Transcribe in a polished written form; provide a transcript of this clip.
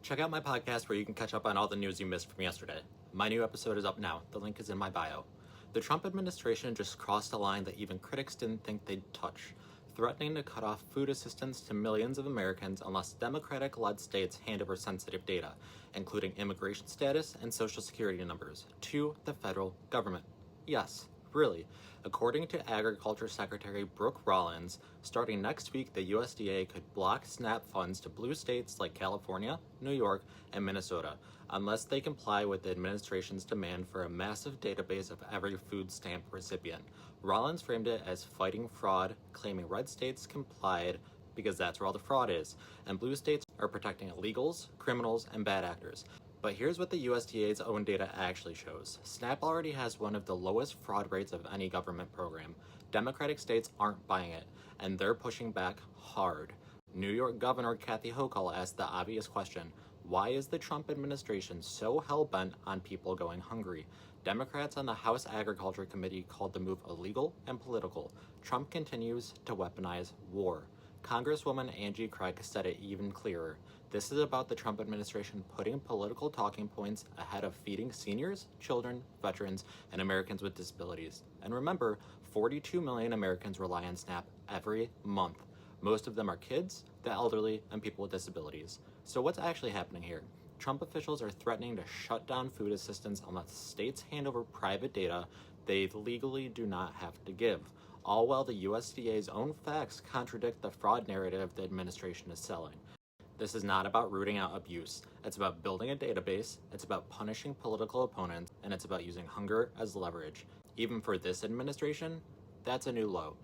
Check out my podcast where you can catch up on all the news you missed from yesterday. My new episode is up now. The link is in my bio. The Trump administration just crossed a line that even critics didn't think they'd touch, threatening to cut off food assistance to millions of Americans unless Democratic-led states hand over sensitive data, including immigration status and social security numbers, to the federal government. Yes, really. According to Agriculture Secretary Brooke Rollins, starting next week, the USDA could block SNAP funds to blue states like California, New York, and Minnesota, unless they comply with the administration's demand for a massive database of every food stamp recipient. Rollins framed it as fighting fraud, claiming red states complied because that's where all the fraud is, and blue states are protecting illegals, criminals, and bad actors. But here's what the USDA's own data actually shows. SNAP already has one of the lowest fraud rates of any government program. Democratic states aren't buying it, and they're pushing back hard. New York Governor Kathy Hochul asked the obvious question, why is the Trump administration so hell-bent on people going hungry? Democrats on the House Agriculture Committee called the move illegal and political. Trump continues to weaponize war. Congresswoman Angie Craig said it even clearer. This is about the Trump administration putting political talking points ahead of feeding seniors, children, veterans, and Americans with disabilities. And remember, 42 million Americans rely on SNAP every month. Most of them are kids, the elderly, and people with disabilities. So what's actually happening here? Trump officials are threatening to shut down food assistance unless states hand over private data they legally do not have to give, all while the USDA's own facts contradict the fraud narrative the administration is selling. This is not about rooting out abuse. It's about building a database, it's about punishing political opponents, and it's about using hunger as leverage. Even for this administration, that's a new low.